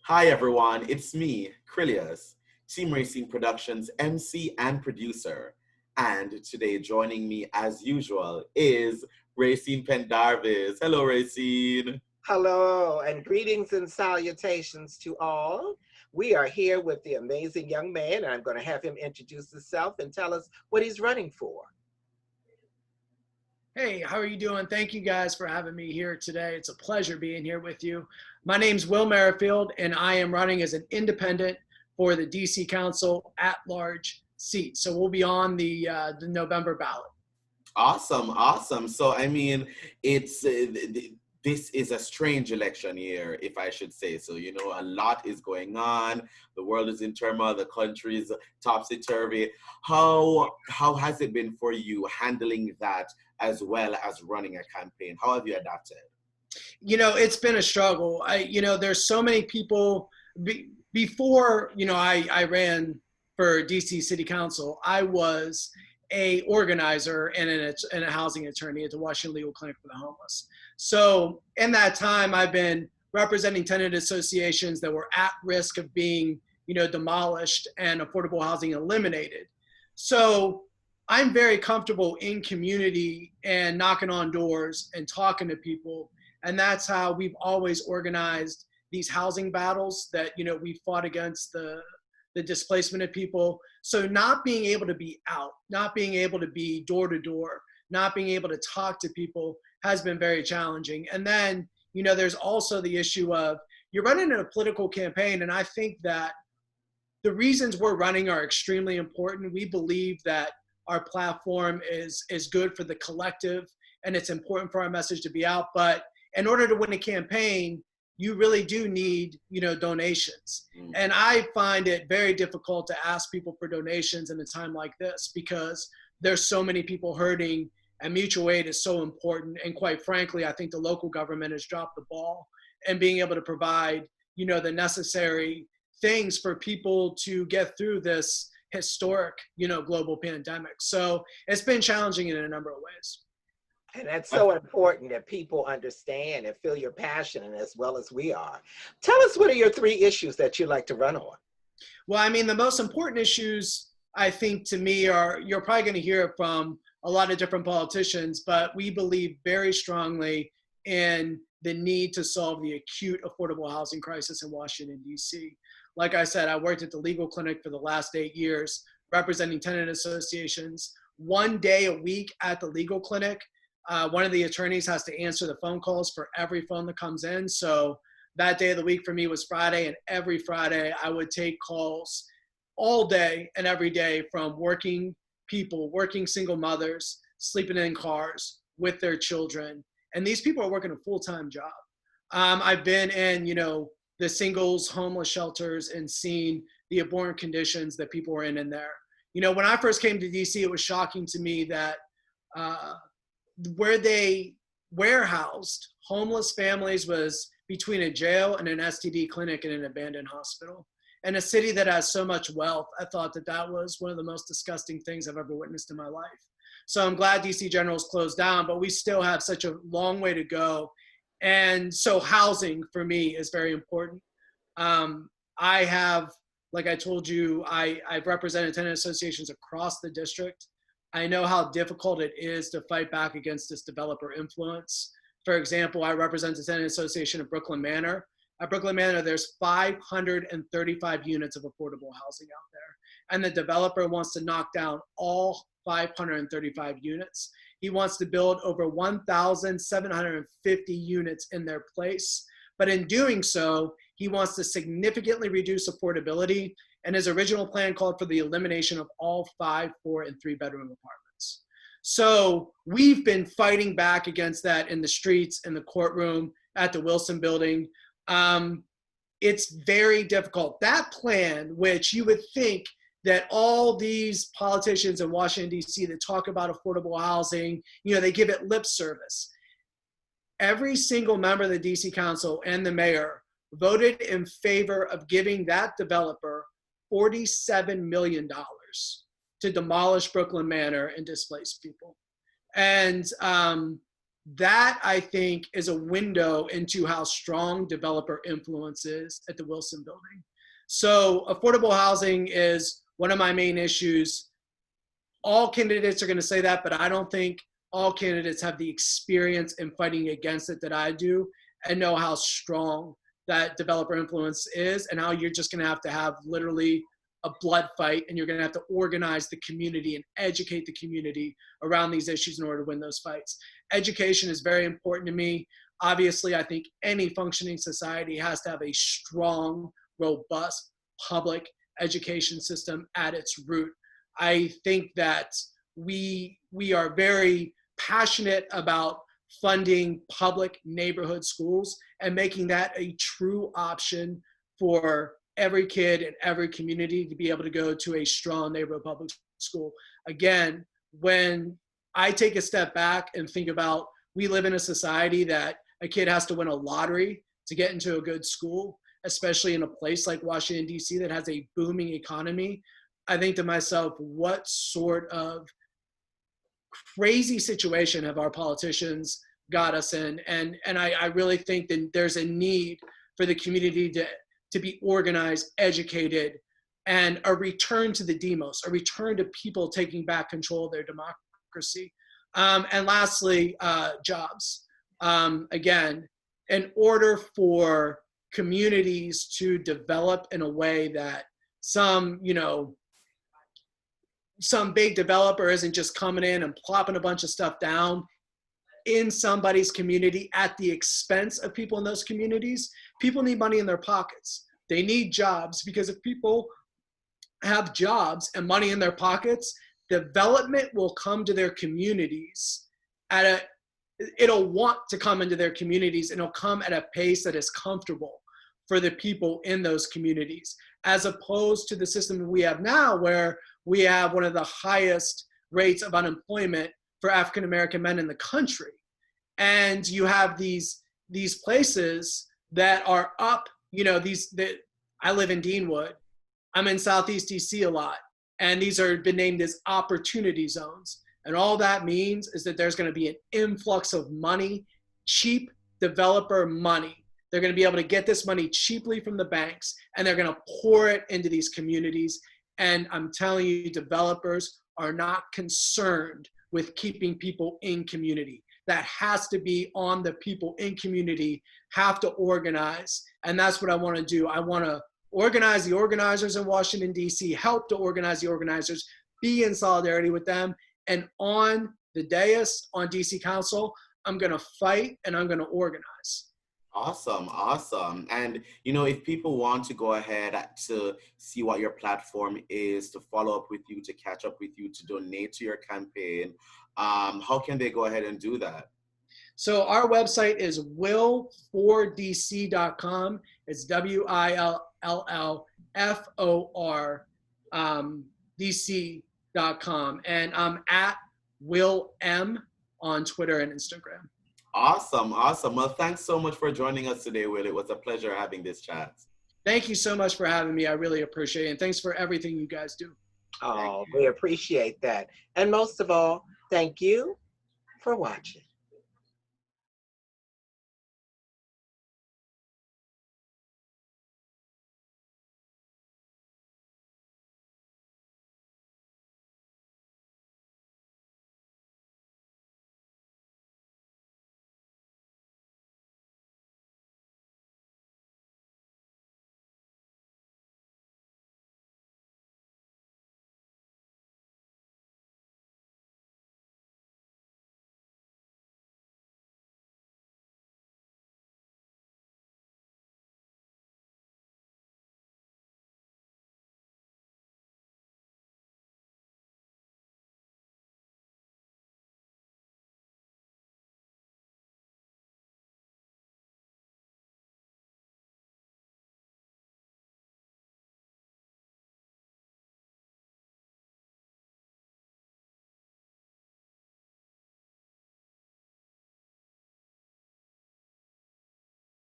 Hi everyone, it's me, Krylios, Team Rayceen Productions MC and producer. And today joining me as usual is Rayceen Pendarvis. Hello Rayceen. Hello, and greetings and salutations to all. We are here with the amazing young man, and I'm going to have him introduce himself and tell us what he's running for. Hey, how are you doing? Thank you guys for having me here today. It's a pleasure being here with you. My name's Will Merrifield, and I am running as an independent for the DC Council at-large seat. So we'll be on the November ballot. Awesome, awesome. So it's this is a strange election year, if I should say so. You know, a lot is going on. The world is in turmoil. The country is topsy-turvy. How has it been for you handling that as well as running a campaign? How have you adapted? You know, it's been a struggle. There's so many people. Before, I ran for DC City Council. I was a organizer and a housing attorney at the Washington Legal Clinic for the Homeless. So in that time, I've been representing tenant associations that were at risk of being, demolished and affordable housing eliminated. So I'm very comfortable in community and knocking on doors and talking to people. And that's how we've always organized these housing battles that, we fought against the displacement of people. So not being able to be out, not being able to be door to door, not being able to talk to people has been very challenging. And then, there's also the issue of you're running a political campaign. And I think that the reasons we're running are extremely important. We believe that our platform is good for the collective and it's important for our message to be out. But in order to win a campaign, you really do need, donations. And I find it very difficult to ask people for donations in a time like this because there's so many people hurting and mutual aid is so important. And quite frankly, I think the local government has dropped the ball in being able to provide, the necessary things for people to get through this historic, global pandemic. So it's been challenging in a number of ways. And that's so important that people understand and feel your passion as well as we are. Tell us, what are your 3 issues that you like to run on? Well, the most important issues, I think, to me are, you're probably going to hear it from a lot of different politicians, but we believe very strongly in the need to solve the acute affordable housing crisis in Washington, D.C. Like I said, I worked at the legal clinic for the last 8 years, representing tenant associations. 1 day a week at the legal clinic, one of the attorneys has to answer the phone calls for every phone that comes in. So that day of the week for me was Friday, and every Friday I would take calls all day and every day from working people, working single mothers, sleeping in cars with their children. And these people are working a full-time job. I've been in, the singles homeless shelters and seen the abhorrent conditions that people were in there. When I first came to DC, it was shocking to me that where they warehoused homeless families was between a jail and an STD clinic and an abandoned hospital. In a city that has so much wealth, I thought that was one of the most disgusting things I've ever witnessed in my life. So I'm glad DC General's closed down, but we still have such a long way to go. And so housing for me is very important. I have, like I told you, I've represented tenant associations across the district. I know how difficult it is to fight back against this developer influence. For example, I represent the tenant association of Brooklyn Manor. At Brooklyn Manor, there's 535 units of affordable housing out there. And the developer wants to knock down all 535 units. He wants to build over 1,750 units in their place. But in doing so, he wants to significantly reduce affordability. And his original plan called for the elimination of all 5, 4, and 3-bedroom apartments. So we've been fighting back against that in the streets, in the courtroom, at the Wilson building. It's very difficult. That plan, which you would think that all these politicians in Washington, D.C. that talk about affordable housing, they give it lip service. Every single member of the D.C. Council and the mayor voted in favor of giving that developer $47 million to demolish Brooklyn Manor and displace people. And that I think is a window into how strong developer influence is at the Wilson building. So affordable housing is one of my main issues. All candidates are going to say that, but I don't think all candidates have the experience in fighting against it that I do, and know how strong that developer influence is, and how you're just going to have literally a blood fight, and you're going to have to organize the community and educate the community around these issues in order to win those fights. Education is very important to me. Obviously, I think any functioning society has to have a strong, robust public education system at its root. I think that we are very passionate about funding public neighborhood schools and making that a true option for every kid in every community to be able to go to a strong neighborhood public school. Again, when I take a step back and think about, we live in a society that a kid has to win a lottery to get into a good school, especially in a place like Washington, D.C. that has a booming economy. I think to myself, what sort of crazy situation have our politicians got us in? And I really think that there's a need for the community to be organized, educated, and a return to the demos, a return to people taking back control of their democracy. And lastly, jobs. Again, in order for communities to develop in a way that some big developer isn't just coming in and plopping a bunch of stuff down in somebody's community at the expense of people in those communities. People need money in their pockets. They need jobs, because if people have jobs and money in their pockets, development will come to their communities it'll want to come into their communities, and it'll come at a pace that is comfortable for the people in those communities, as opposed to the system that we have now, where we have one of the highest rates of unemployment for African-American men in the country. And you have these places that are up, I live in Deanwood. I'm in Southeast DC a lot. And these are been named as opportunity zones. And all that means is that there's going to be an influx of money, cheap developer money. They're going to be able to get this money cheaply from the banks, and they're going to pour it into these communities. And I'm telling you, developers are not concerned with keeping people in community. That has to be on the people in community, have to organize. And that's what I want to do. I want to organize the organizers in Washington, D.C., help to organize the organizers, be in solidarity with them. And on the dais, on DC Council, I'm going to fight and I'm going to organize. Awesome, awesome. And, if people want to go ahead to see what your platform is, to follow up with you, to catch up with you, to donate to your campaign, how can they go ahead and do that? So our website is will4dc.com. It's WILLLFOR DC.com. And I'm at Will M on Twitter and Instagram. Awesome, awesome. Well, thanks so much for joining us today, Will. It was a pleasure having this chat. Thank you so much for having me. I really appreciate it. And thanks for everything you guys do. Oh, we appreciate that. And most of all, thank you for watching.